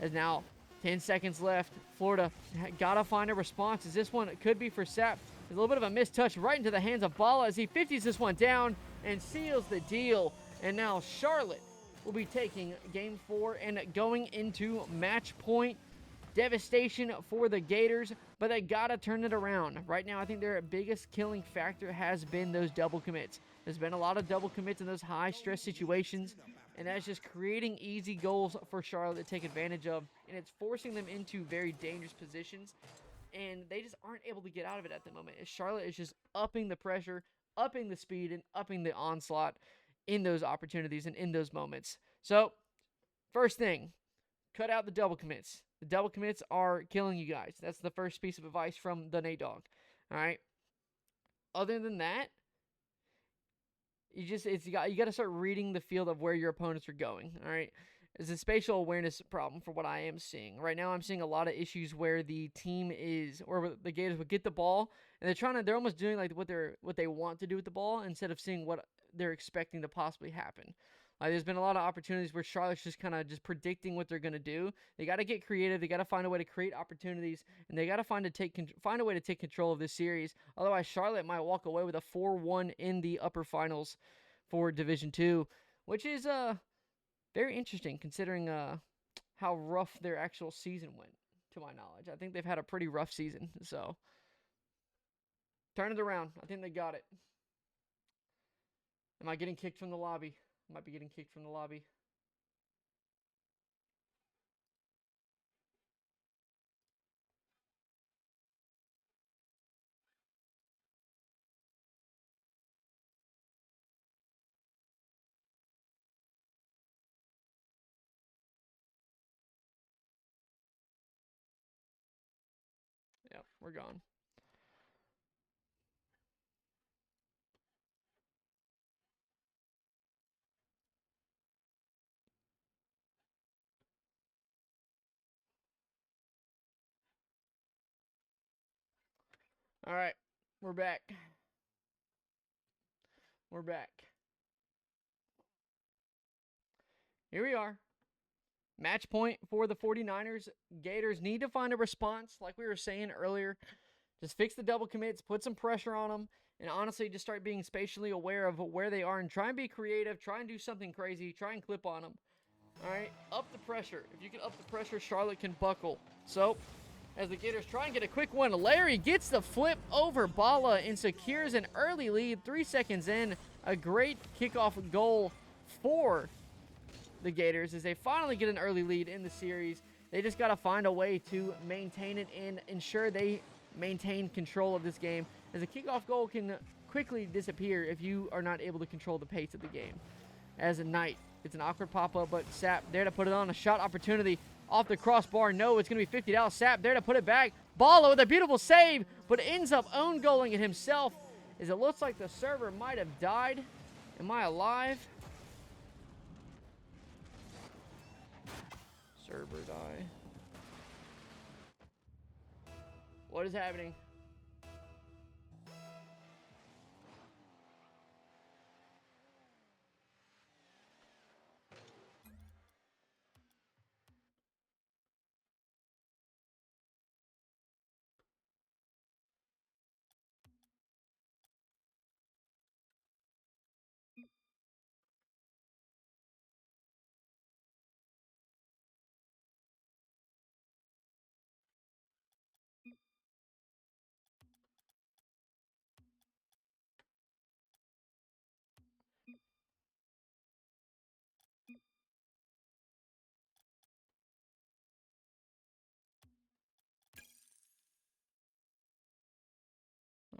As now 10 seconds left. Florida gotta find a response as this one could be for Sap. There's a little bit of a missed touch right into the hands of Bala as he 50s this one down and seals the deal. And now Charlotte will be taking Game 4 and going into match point. devastation for the Gators, but they gotta turn it around. Right now, I think their biggest killing factor has been those double commits. There's been a lot of double commits in those high-stress situations, and that's just creating easy goals for Charlotte to take advantage of, and it's forcing them into very dangerous positions, and they just aren't able to get out of it at the moment. Charlotte is just upping the pressure, upping the speed, and upping the onslaught in those opportunities and in those moments. So, first thing, cut out the double commits. The double commits are killing you guys. That's the first piece of advice from the Nate Dogg. All right. Other than that, you got to start reading the field of where your opponents are going. All right. It's a spatial awareness problem for what I am seeing. Right now I'm seeing a lot of issues where the team is, or the Gators would get the ball and they're almost doing like what they want to do with the ball instead of seeing what they're expecting to possibly happen. There's been a lot of opportunities where Charlotte's just kind of just predicting what they're going to do. They got to get creative. They got to find a way to create opportunities, and they got to find a way to take control of this series. Otherwise, Charlotte might walk away with a 4-1 in the upper finals for Division II, which is very interesting considering how rough their actual season went, to my knowledge. I think they've had a pretty rough season, so turn it around. I think they got it. Am I getting kicked from the lobby? Might be getting kicked from the lobby. Yep, we're gone. All right, we're back. We're back. Here we are. Match point for the 49ers. Gators need to find a response, like we were saying earlier. Just fix the double commits, put some pressure on them, and honestly just start being spatially aware of where they are and try and be creative, try and do something crazy, try and clip on them. All right, up the pressure. If you can up the pressure, Charlotte can buckle. So, as the Gators try and get a quick one, Larry gets the flip over Bala and secures an early lead 3 seconds in. A great kickoff goal for the Gators as they finally get an early lead in the series. They just got to find a way to maintain it and ensure they maintain control of this game, as a kickoff goal can quickly disappear if you are not able to control the pace of the game. As a Knight, it's an awkward pop-up, but Sapp there to put it on. A shot opportunity off the crossbar. No, it's going to be 50 out. Sapp there to put it back. Bala with a beautiful save, but ends up own goaling it himself, as it looks like the server might have died. Am I alive? Server die. What is happening?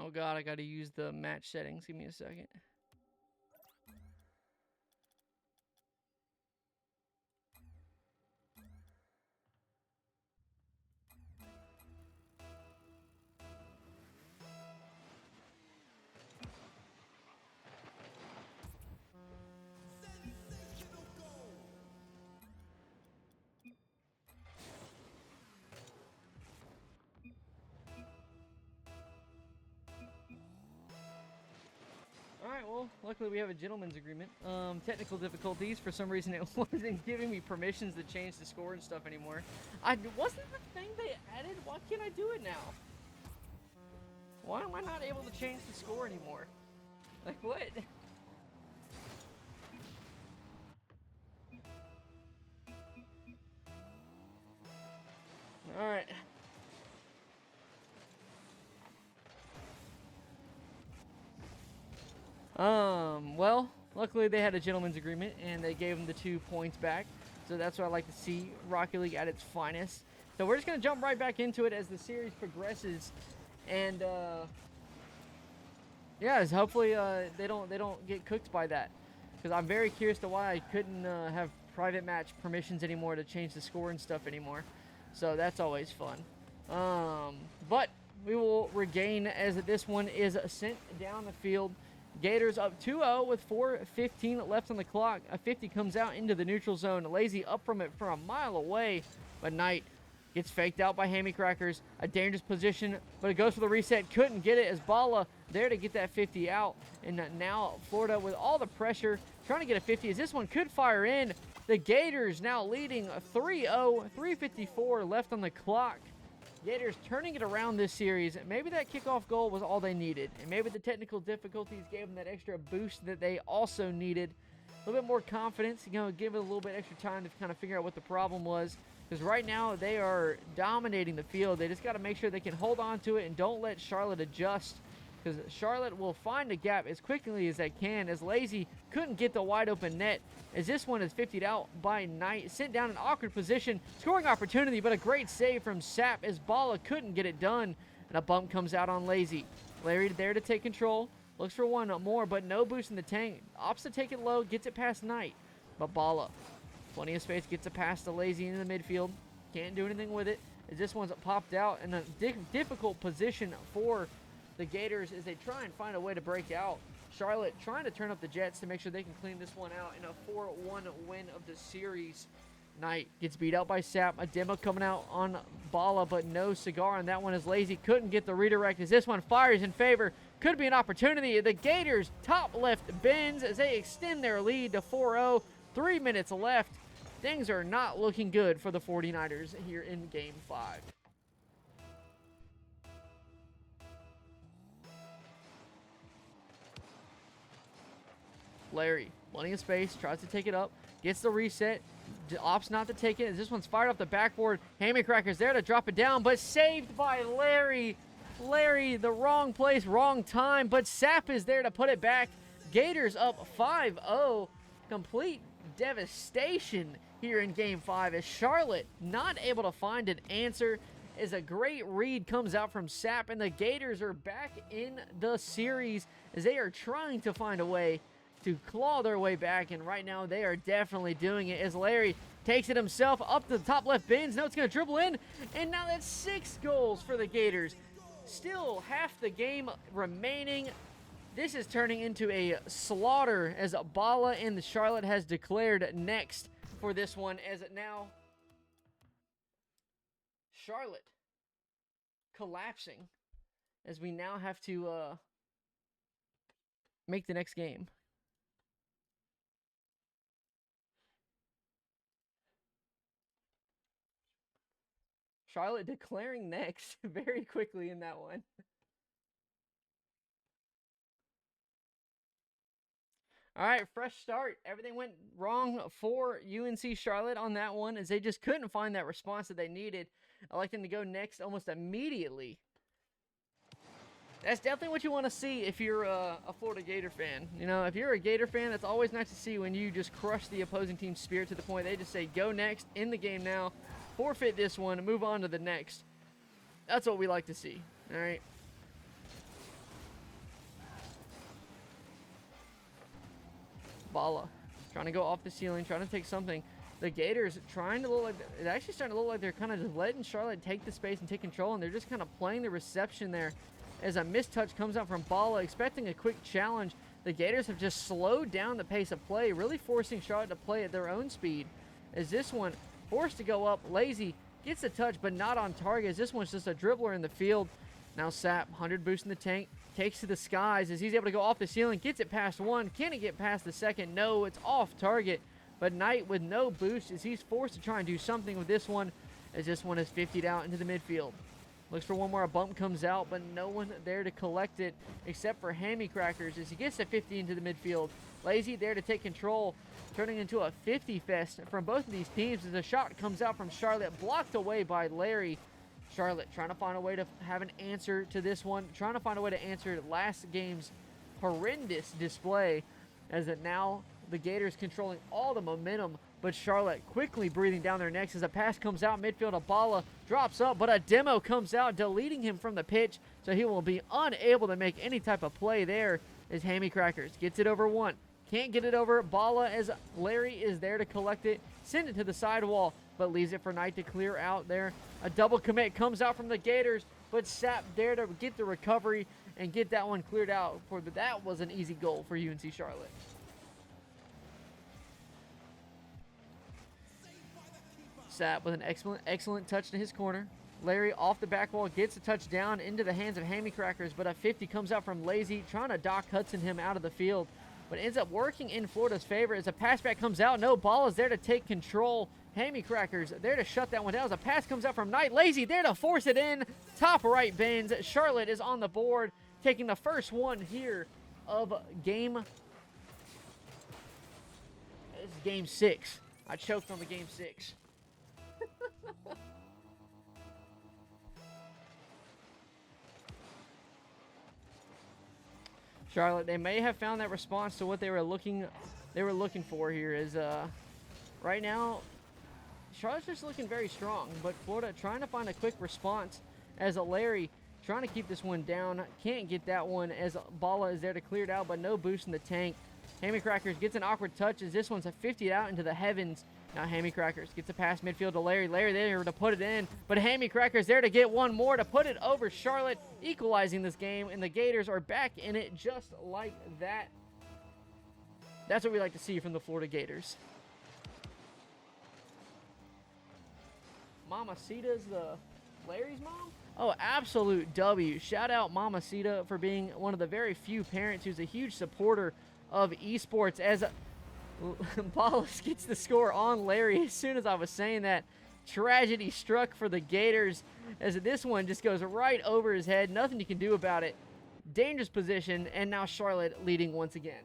Oh god, I gotta use the match settings. Give me a second. Alright, well, luckily we have a gentleman's agreement. Technical difficulties. For some reason, it wasn't giving me permissions to change the score and stuff anymore. Wasn't the thing they added? Why can't I do it now? Why am I not able to change the score anymore? Like, what? Alright. Well, luckily they had a gentleman's agreement and they gave him the 2 points back. So that's what I like to see, Rocket League at its finest. So we're just gonna jump right back into it as the series progresses, and yeah, hopefully they don't get cooked by that, because I'm very curious to why I couldn't have private match permissions anymore to change the score and stuff anymore. So that's always fun. But we will regain as this one is sent down the field. Gators up 2-0 with 4:15 left on the clock. A 50 comes out into the neutral zone. Lazy up from it from a mile away, but Knight gets faked out by Hammy Crackers. A dangerous position, but it goes for the reset. Couldn't get it as Bala there to get that 50 out. And now Florida with all the pressure trying to get a 50 as this one could fire in. The Gators now leading 3-0, 3:54 left on the clock. Gators turning it around this series. Maybe that kickoff goal was all they needed, and maybe the technical difficulties gave them that extra boost that they also needed. A little bit more confidence, give it a little bit extra time to kind of figure out what the problem was, because right now they are dominating the field. They just got to make sure they can hold on to it and don't let Charlotte adjust, because Charlotte will find a gap as quickly as they can, as Lazy couldn't get the wide open net, as this one is 50'd out by Knight, sent down in an awkward position, scoring opportunity, but a great save from Sap as Bala couldn't get it done, and a bump comes out on Lazy. Larry there to take control, looks for one more, but no boost in the tank, opts to take it low, gets it past Knight, but Bala, plenty of space, gets it past the Lazy into the midfield, can't do anything with it, as this one's popped out in a difficult position for the Gators as they try and find a way to break out. Charlotte trying to turn up the Jets to make sure they can clean this one out in a 4-1 win of the series. Knight gets beat out by Sap. A demo coming out on Bala, but no cigar on that one as Lazy couldn't get the redirect as this one fires in favor. Could be an opportunity. The Gators top left bends as they extend their lead to 4-0. 3 minutes left. Things are not looking good for the 49ers here in Game 5. Larry, plenty of space, tries to take it up, gets the reset, opts not to take it, as this one's fired off the backboard. Hammy Cracker's there to drop it down, but saved by Larry. Larry, the wrong place, wrong time, but Sap is there to put it back. Gators up 5-0. Complete devastation here in Game 5 as Charlotte not able to find an answer, as a great read comes out from Sap, and the Gators are back in the series as they are trying to find a way to claw their way back, and right now they are definitely doing it as Larry takes it himself up to the top left bins. Now it's going to dribble in, and now that's 6 goals for the Gators. Still half the game remaining. This is turning into a slaughter as Bala and the Charlotte has declared next for this one, as now Charlotte collapsing as we now have to make the next game. Charlotte declaring next very quickly in that one. All right, fresh start. Everything went wrong for UNC Charlotte on that one, as they just couldn't find that response that they needed. I like them to go next almost immediately. That's definitely what you want to see if you're a Florida Gator fan. If you're a Gator fan, that's always nice to see when you just crush the opposing team's spirit to the point they just say, go next, in the game now, forfeit this one, and move on to the next. That's what we like to see, all right? Bala trying to go off the ceiling, trying to take something. The Gators trying to look like, it's actually starting to look like they're kind of just letting Charlotte take the space and take control, and they're just kind of playing the reception there as a mistouch comes out from Bala, expecting a quick challenge. The Gators have just slowed down the pace of play, really forcing Charlotte to play at their own speed. As this one forced to go up, Lazy gets a touch, but not on target, as this one's just a dribbler in the field. Now Sap, 100 boost in the tank, takes to the skies as he's able to go off the ceiling, gets it past one. Can he get past the second? No, it's off target. But Knight with no boost as he's forced to try and do something with this one, as this one is 50'd out into the midfield. Looks for one more, a bump comes out, but no one there to collect it except for Hammy Crackers as he gets a 50 into the midfield. Lazy there to take control, turning into a 50 fest from both of these teams as a shot comes out from Charlotte, blocked away by Larry. Charlotte trying to find a way to have an answer to this one, trying to find a way to answer last game's horrendous display, as it now the Gators controlling all the momentum, but Charlotte quickly breathing down their necks as a pass comes out midfield. Abala drops up, but a demo comes out, deleting him from the pitch, so he will be unable to make any type of play there as Hammy Crackers gets it over one. Can't get it over Bala as Larry is there to collect it, send it to the sidewall, but leaves it for Knight to clear out there. A double commit comes out from the Gators, but Sapp there to get the recovery and get that one cleared out. That was an easy goal for UNC Charlotte. Sapp with an excellent touch to his corner. Larry off the back wall gets a touchdown into the hands of Hammy Crackers, but a 50 comes out from Lazy, trying to Doc Hudson him out of the field, but ends up working in Florida's favor as a pass back comes out. No, ball is there to take control. Hammy Crackers there to shut that one down as a pass comes out from Knight. Lazy there to force it in. Top right bends. Charlotte is on the board, taking the first one here of game 6. I choked on the game 6. Charlotte, they may have found that response to what they were looking for here. Is right now Charlotte's just looking very strong, but Florida trying to find a quick response as a Larry trying to keep this one down. Can't get that one as Bala is there to clear it out, but no boost in the tank. Hammy Crackers gets an awkward touch as this one's a 50 out into the heavens. Now Hammy Crackers gets a pass midfield to Larry. Larry there to put it in, but Hammy Crackers there to get one more to put it over Charlotte, equalizing this game, and the Gators are back in it just like that. That's what we like to see from the Florida Gators. Mamacita's Larry's mom? Oh, absolute W. Shout out Mamacita for being one of the very few parents who's a huge supporter of esports, as Ballas gets the score on Larry. As soon as I was saying that, tragedy struck for the Gators as this one just goes right over his head. Nothing you can do about it. Dangerous position, and now Charlotte leading once again.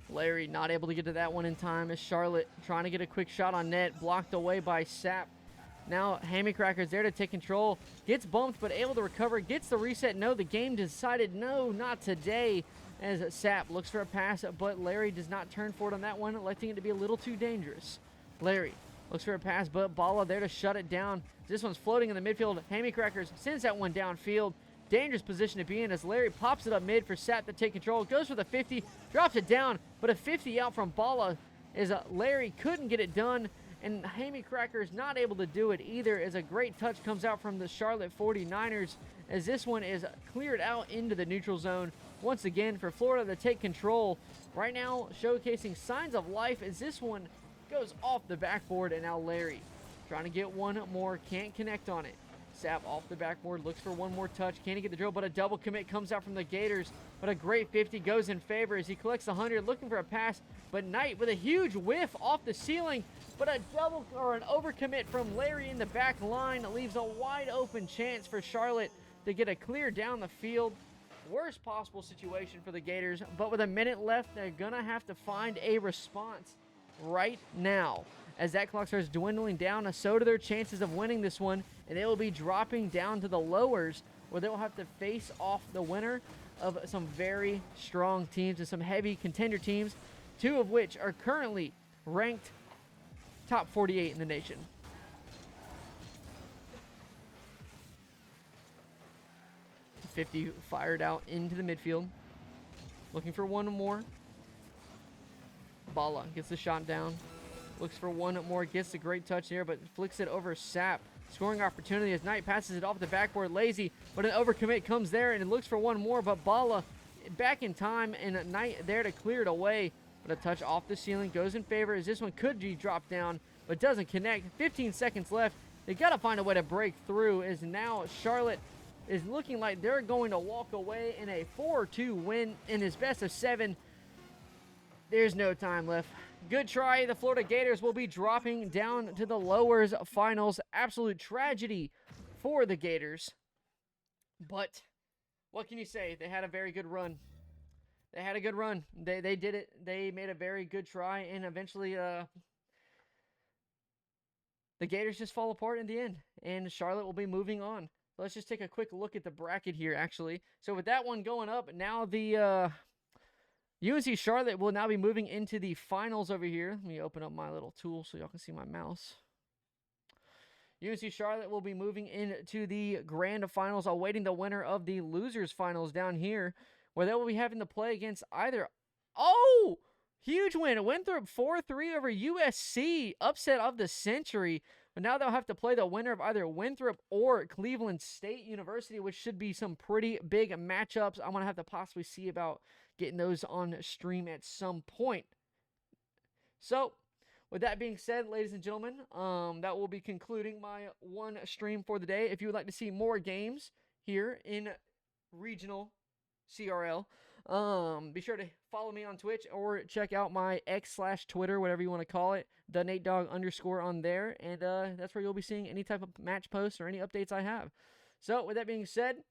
Larry not able to get to that one in time as Charlotte trying to get a quick shot on net, blocked away by Sapp. Now Hammy Crackers there to take control, gets bumped but able to recover, gets the reset. No, the game decided no, not today, as Sapp looks for a pass, but Larry does not turn for it on that one, electing it to be a little too dangerous. Larry looks for a pass, but Bala there to shut it down. This one's floating in the midfield. Hammy Crackers sends that one downfield. Dangerous position to be in as Larry pops it up mid for Sapp to take control. Goes for the 50, drops it down, but a 50 out from Bala as Larry couldn't get it done, and Hammy Crackers not able to do it either, as a great touch comes out from the Charlotte 49ers as this one is cleared out into the neutral zone once again for Florida to take control. Right now showcasing signs of life as this one goes off the backboard, and now Larry trying to get one more, can't connect on it. Sapp off the backboard, looks for one more touch, can't get the drill, but a double commit comes out from the Gators, but a great 50 goes in favor as he collects 100, looking for a pass, but Knight with a huge whiff off the ceiling, but a double or an overcommit from Larry in the back line leaves a wide open chance for Charlotte to get a clear down the field. Worst possible situation for the Gators, but with a minute left, they're gonna have to find a response right now. As that clock starts dwindling down, so do their chances of winning this one, and they will be dropping down to the lowers, where they will have to face off the winner of some very strong teams and some heavy contender teams, two of which are currently ranked top 48 in the nation. .50 fired out into the midfield, looking for one more. Bala gets the shot down. Looks for one more, gets a great touch here, but flicks it over Sapp. Scoring opportunity as Knight passes it off the backboard. Lazy, but an overcommit comes there, and it looks for one more, but Bala back in time, and Knight there to clear it away. But a touch off the ceiling goes in favor as this one could be dropped down, but doesn't connect. 15 seconds left. They got to find a way to break through, as now Charlotte is looking like they're going to walk away in a 4-2 win in this best of 7. There's no time left. Good try. The Florida Gators will be dropping down to the lowers finals. Absolute tragedy for the Gators. But what can you say? They had a very good run. They had a good run. They did it. They made a very good try, and eventually the Gators just fall apart in the end, and Charlotte will be moving on. So let's just take a quick look at the bracket here, actually. So with that one going up, now the UNC Charlotte will now be moving into the finals over here. Let me open up my little tool so y'all can see my mouse. UNC Charlotte will be moving into the grand finals, awaiting the winner of the losers finals down here, where they will be having to play against either. Oh! Huge win. Winthrop 4-3 over USC. Upset of the century. But now they'll have to play the winner of either Winthrop or Cleveland State University, which should be some pretty big matchups. I'm going to have to possibly see about getting those on stream at some point. So, with that being said, ladies and gentlemen, that will be concluding my one stream for the day. If you would like to see more games here in regional CRL, be sure to follow me on Twitch or check out my X/Twitter, whatever you want to call it, the @NateDog_ on there, and that's where you'll be seeing any type of match posts or any updates I have. So, with that being said,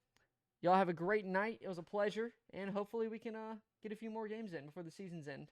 y'all have a great night. It was a pleasure, and hopefully we can get a few more games in before the season's end.